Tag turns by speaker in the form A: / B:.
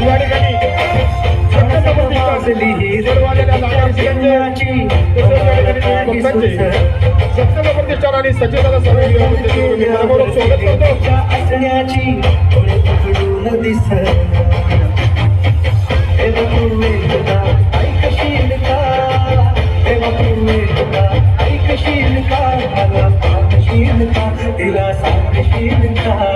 A: या ठिकाणी सत्यम प्रतिष्ठान आणि सचिदादा स्वागत करतो
B: असण्याची ऐकशील का मला सांगशील का तिला सांगशील का